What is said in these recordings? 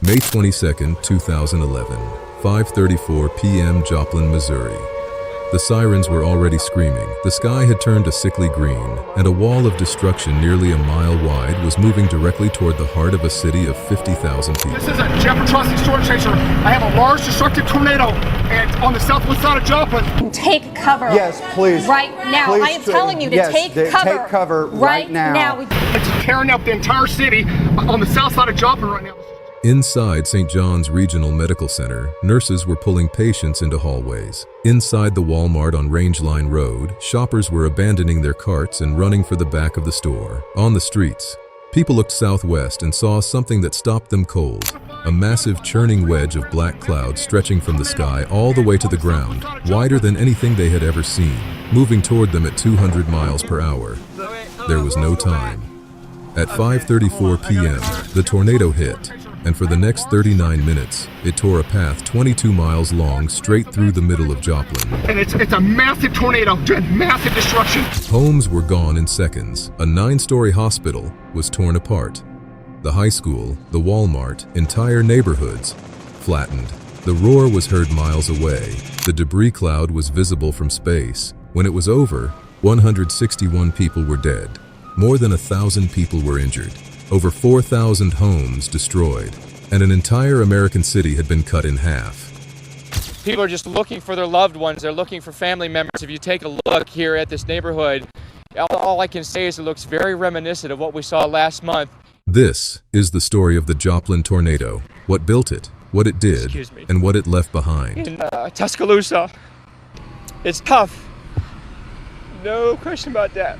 May 22, 2011, 5:34 p.m. Joplin, Missouri. The sirens were already screaming. The sky had turned a sickly green, and a wall of destruction nearly a mile wide was moving directly toward the heart of a city of 50,000 people. This is a Joplin storm chaser. I have a large destructive tornado and on the southwest side of Joplin. Take cover. Yes, please. Right now. Please, I am telling you to yes, take cover. right now. It's tearing up the entire city on the south side of Joplin right now. Inside St. John's Regional Medical Center, nurses were pulling patients into hallways. Inside the Walmart on Rangeline Road, shoppers were abandoning their carts and running for the back of the store. On the streets, people looked southwest and saw something that stopped them cold. A massive churning wedge of black clouds stretching from the sky all the way to the ground, wider than anything they had ever seen, moving toward them at 200 miles per hour. There was no time. At 5:34 p.m., the tornado hit, and for the next 39 minutes, it tore a path 22 miles long straight through the middle of Joplin. And it's a massive tornado, massive destruction. Homes were gone in seconds. A 9-story hospital was torn apart. The high school, the Walmart, entire neighborhoods flattened. The roar was heard miles away. The debris cloud was visible from space. When it was over, 161 people were dead. More than 1,000 people were injured. Over 4,000 homes destroyed, and an entire American city had been cut in half. People are just looking for their loved ones. They're looking for family members. If you take a look here at this neighborhood, all I can say is it looks very reminiscent of what we saw last month. This is the story of the Joplin tornado, what built it, what it did, and what it left behind. In Tuscaloosa, it's tough. No question about that.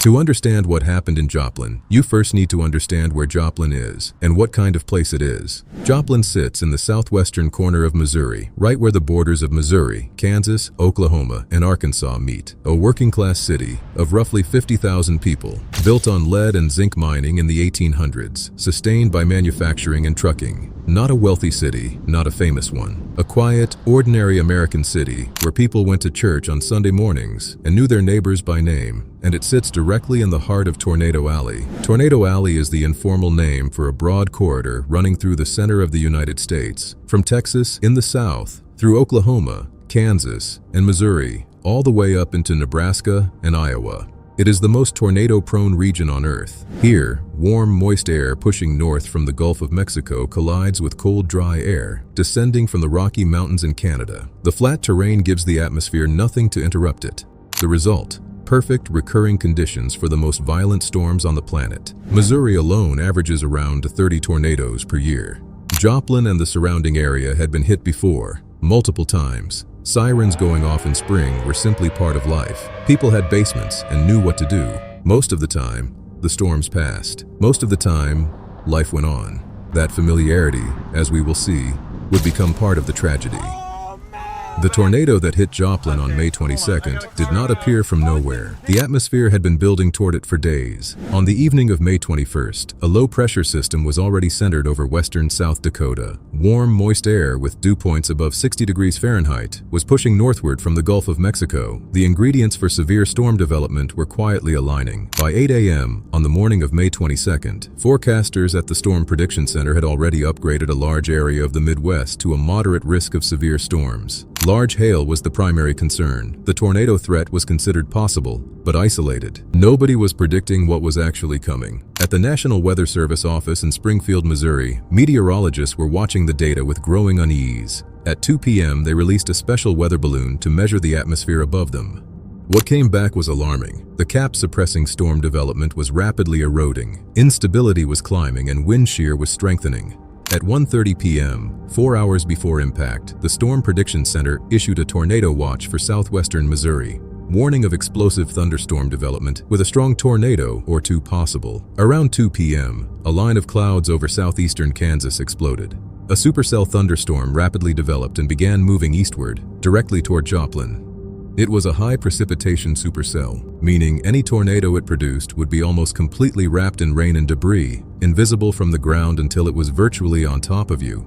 To understand what happened in Joplin, you first need to understand where Joplin is and what kind of place it is. Joplin sits in the southwestern corner of Missouri, right where the borders of Missouri, Kansas, Oklahoma, and Arkansas meet. A working-class city of roughly 50,000 people, built on lead and zinc mining in the 1800s, sustained by manufacturing and trucking. Not a wealthy city, not a famous one. A quiet, ordinary American city where people went to church on Sunday mornings and knew their neighbors by name. And it sits directly in the heart of Tornado Alley. Tornado Alley is the informal name for a broad corridor running through the center of the United States, from Texas in the south, through Oklahoma, Kansas, and Missouri, all the way up into Nebraska and Iowa. It is the most tornado-prone region on Earth. Here, warm, moist air pushing north from the Gulf of Mexico collides with cold, dry air, descending from the Rocky Mountains in Canada. The flat terrain gives the atmosphere nothing to interrupt it. The result: perfect recurring conditions for the most violent storms on the planet. Missouri alone averages around 30 tornadoes per year. Joplin and the surrounding area had been hit before, multiple times. Sirens going off in spring were simply part of life. People had basements and knew what to do. Most of the time, the storms passed. Most of the time, life went on. That familiarity, as we will see, would become part of the tragedy. The tornado that hit Joplin on May 22nd did not appear from nowhere. The atmosphere had been building toward it for days. On the evening of May 21st, a low-pressure system was already centered over western South Dakota. Warm, moist air with dew points above 60 degrees Fahrenheit was pushing northward from the Gulf of Mexico. The ingredients for severe storm development were quietly aligning. By 8 a.m. on the morning of May 22nd, forecasters at the Storm Prediction Center had already upgraded a large area of the Midwest to a moderate risk of severe storms. Large hail was the primary concern. The tornado threat was considered possible, but isolated. Nobody was predicting what was actually coming. At the National Weather Service office in Springfield, Missouri, meteorologists were watching the data with growing unease. At 2 p.m., they released a special weather balloon to measure the atmosphere above them. What came back was alarming. The cap suppressing storm development was rapidly eroding. Instability was climbing and wind shear was strengthening. At 1:30 p.m., 4 hours before impact, the Storm Prediction Center issued a tornado watch for southwestern Missouri, warning of explosive thunderstorm development with a strong tornado or two possible. Around 2 p.m., a line of clouds over southeastern Kansas exploded. A supercell thunderstorm rapidly developed and began moving eastward, directly toward Joplin. It was a high precipitation supercell, meaning any tornado it produced would be almost completely wrapped in rain and debris, invisible from the ground until it was virtually on top of you.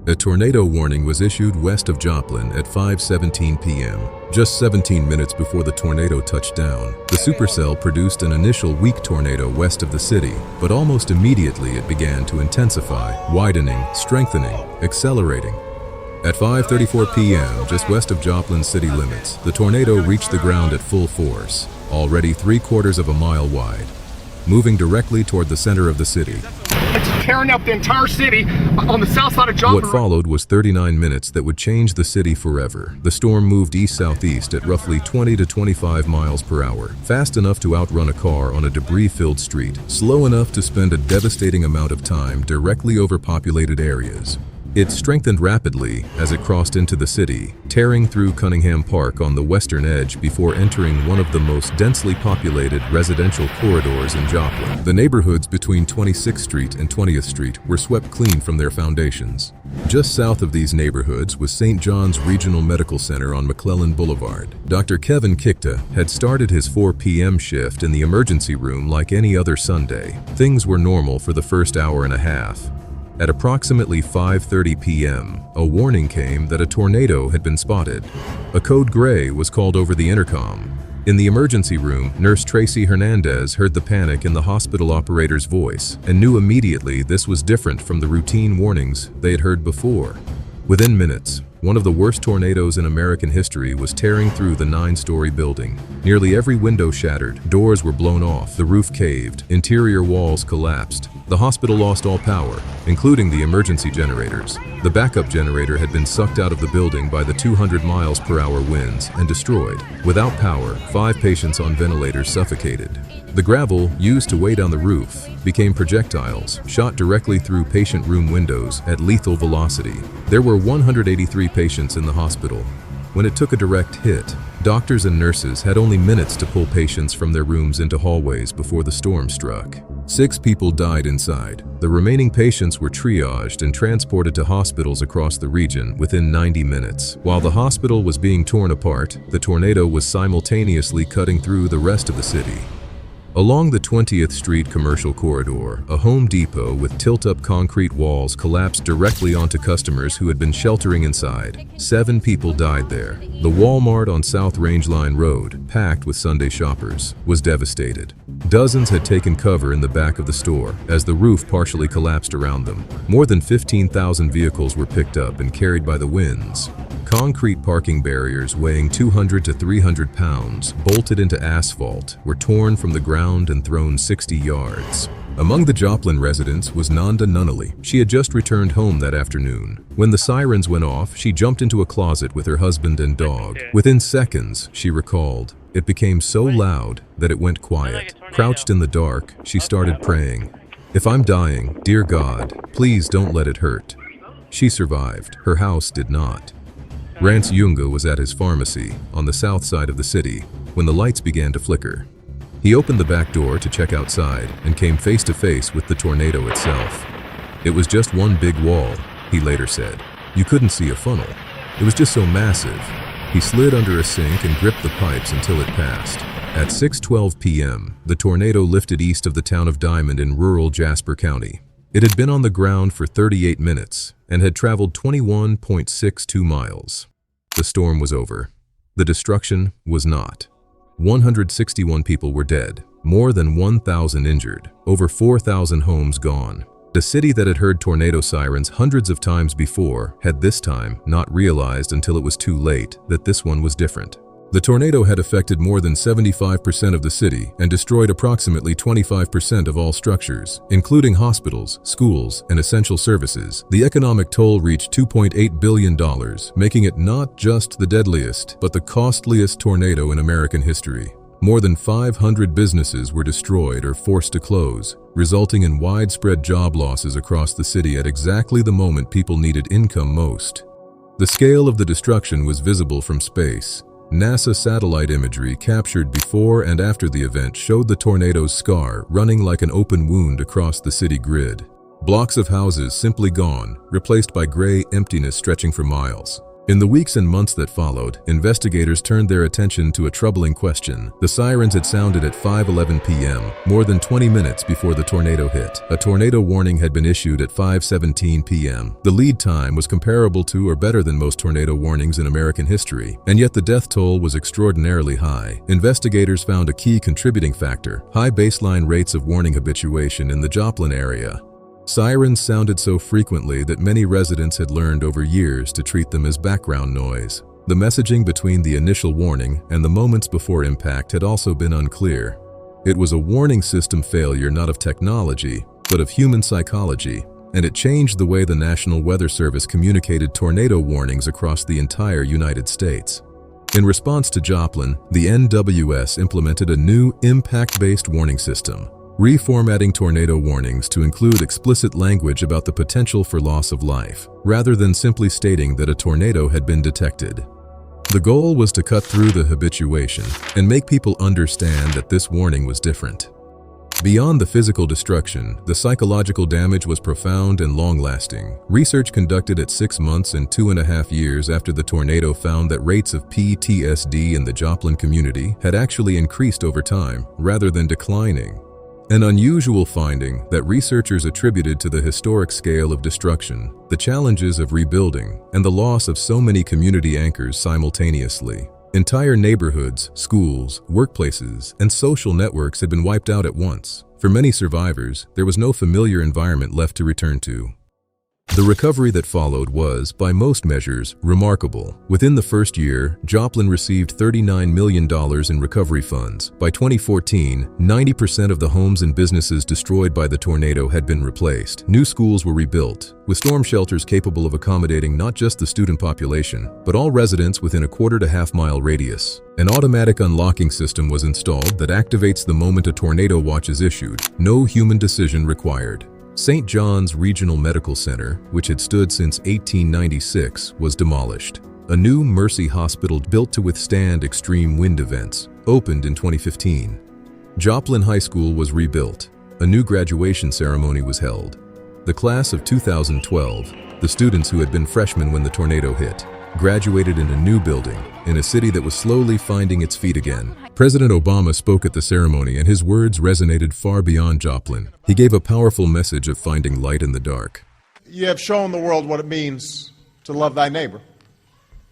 A tornado warning was issued west of Joplin at 5:17 p.m. Just 17 minutes before the tornado touched down, the supercell produced an initial weak tornado west of the city, but almost immediately it began to intensify, widening, strengthening, accelerating. At 5:34 p.m., just west of Joplin's city limits, the tornado reached the ground at full force, already 3/4 of a mile wide, moving directly toward the center of the city. It's tearing up the entire city on the south side of Joplin. What followed was 39 minutes that would change the city forever. The storm moved east-southeast at roughly 20 to 25 miles per hour, fast enough to outrun a car on a debris-filled street, slow enough to spend a devastating amount of time directly over populated areas. It strengthened rapidly as it crossed into the city, tearing through Cunningham Park on the western edge before entering one of the most densely populated residential corridors in Joplin. The neighborhoods between 26th Street and 20th Street were swept clean from their foundations. Just south of these neighborhoods was St. John's Regional Medical Center on McClellan Boulevard. Dr. Kevin Kikta had started his 4 p.m. shift in the emergency room like any other Sunday. Things were normal for the first hour and a half. At approximately 5:30 p.m., a warning came that a tornado had been spotted. A code gray was called over the intercom. In the emergency room, Nurse Tracy Hernandez heard the panic in the hospital operator's voice and knew immediately this was different from the routine warnings they had heard before. Within minutes, one of the worst tornadoes in American history was tearing through the 9-story building. Nearly every window shattered, doors were blown off, the roof caved, interior walls collapsed. The hospital lost all power, including the emergency generators. The backup generator had been sucked out of the building by the 200 miles per hour winds and destroyed. Without power, 5 patients on ventilators suffocated. The gravel used to weigh down the roof became projectiles, shot directly through patient room windows at lethal velocity. There were 183 patients in the hospital. When it took a direct hit, doctors and nurses had only minutes to pull patients from their rooms into hallways before the storm struck. 6 people died inside. The remaining patients were triaged and transported to hospitals across the region within 90 minutes. While the hospital was being torn apart, the tornado was simultaneously cutting through the rest of the city. Along the 20th Street commercial corridor, a Home Depot with tilt-up concrete walls collapsed directly onto customers who had been sheltering inside. 7 people died there. The Walmart on South Rangeline Road, packed with Sunday shoppers, was devastated. Dozens had taken cover in the back of the store as the roof partially collapsed around them. More than 15,000 vehicles were picked up and carried by the winds. Concrete parking barriers weighing 200 to 300 pounds, bolted into asphalt, were torn from the ground and thrown 60 yards. Among the Joplin residents was Nanda Nunnally. She had just returned home that afternoon. When the sirens went off, she jumped into a closet with her husband and dog. Within seconds, she recalled, it became so loud that it went quiet. Crouched in the dark, she started praying, "If I'm dying, dear God, please don't let it hurt." She survived. Her house did not. Rance Yunga was at his pharmacy on the south side of the city when the lights began to flicker. He opened the back door to check outside and came face to face with the tornado itself. It was just one big wall, he later said. You couldn't see a funnel. It was just so massive. He slid under a sink and gripped the pipes until it passed. At 6:12 p.m., the tornado lifted east of the town of Diamond in rural Jasper County. It had been on the ground for 38 minutes and had traveled 21.62 miles. The storm was over. The destruction was not. 161 people were dead, more than 1,000 injured, over 4,000 homes gone. The city that had heard tornado sirens hundreds of times before had this time not realized until it was too late that this one was different. The tornado had affected more than 75% of the city and destroyed approximately 25% of all structures, including hospitals, schools, and essential services. The economic toll reached $2.8 billion, making it not just the deadliest, but the costliest tornado in American history. More than 500 businesses were destroyed or forced to close, resulting in widespread job losses across the city at exactly the moment people needed income most. The scale of the destruction was visible from space. NASA satellite imagery captured before and after the event showed the tornado's scar running like an open wound across the city grid. Blocks of houses simply gone, replaced by gray emptiness stretching for miles. In the weeks and months that followed, investigators turned their attention to a troubling question. The sirens had sounded at 5:11 p.m., more than 20 minutes before the tornado hit. A tornado warning had been issued at 5:17 p.m. The lead time was comparable to or better than most tornado warnings in American history, and yet the death toll was extraordinarily high. Investigators found a key contributing factor: high baseline rates of warning habituation in the Joplin area. Sirens sounded so frequently that many residents had learned over years to treat them as background noise. The messaging between the initial warning and the moments before impact had also been unclear. It was a warning system failure not of technology, but of human psychology, and it changed the way the National Weather Service communicated tornado warnings across the entire United States. In response to Joplin, the NWS implemented a new impact-based warning system, reformatting tornado warnings to include explicit language about the potential for loss of life, rather than simply stating that a tornado had been detected. The goal was to cut through the habituation and make people understand that this warning was different. Beyond the physical destruction, the psychological damage was profound and long-lasting. Research conducted at 6 months and 2.5 years after the tornado found that rates of PTSD in the Joplin community had actually increased over time, rather than declining. An unusual finding that researchers attributed to the historic scale of destruction, the challenges of rebuilding, and the loss of so many community anchors simultaneously. Entire neighborhoods, schools, workplaces, and social networks had been wiped out at once. For many survivors, there was no familiar environment left to return to. The recovery that followed was, by most measures, remarkable. Within the first year, Joplin received $39 million in recovery funds. By 2014, 90% of the homes and businesses destroyed by the tornado had been replaced. New schools were rebuilt, with storm shelters capable of accommodating not just the student population, but all residents within a 1/4 to half-mile radius. An automatic unlocking system was installed that activates the moment a tornado watch is issued. No human decision required. St. John's Regional Medical Center, which had stood since 1896, was demolished. A new Mercy Hospital built to withstand extreme wind events opened in 2015. Joplin High School was rebuilt. A new graduation ceremony was held. The class of 2012, the students who had been freshmen when the tornado hit, graduated in a new building in a city that was slowly finding its feet again. President Obama spoke at the ceremony, and his words resonated far beyond Joplin. He gave a powerful message of finding light in the dark. You have shown the world what it means to love thy neighbor.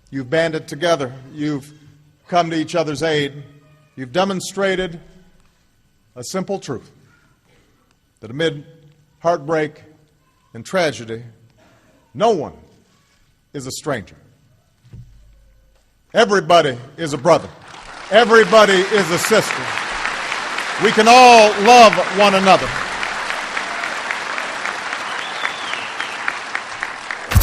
You've banded together. You've come to each other's aid. You've demonstrated a simple truth, that amid heartbreak and tragedy, no one is a stranger. Everybody is a brother. Everybody is a sister. We can all love one another.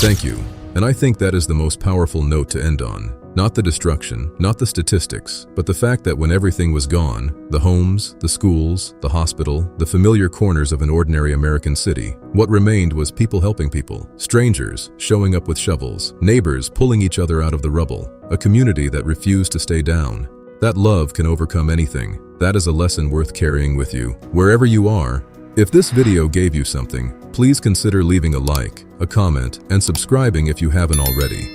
Thank you. And I think that is the most powerful note to end on. Not the destruction, not the statistics, but the fact that when everything was gone, the homes, the schools, the hospital, the familiar corners of an ordinary American city, what remained was people helping people, strangers showing up with shovels, neighbors pulling each other out of the rubble, a community that refused to stay down. That love can overcome anything. That is a lesson worth carrying with you, wherever you are. If this video gave you something, please consider leaving a like, a comment, and subscribing if you haven't already.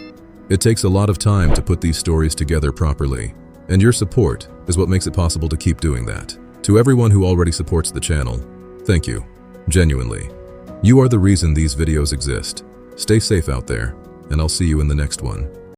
It takes a lot of time to put these stories together properly, and your support is what makes it possible to keep doing that. To everyone who already supports the channel, thank you. Genuinely. You are the reason these videos exist. Stay safe out there, and I'll see you in the next one.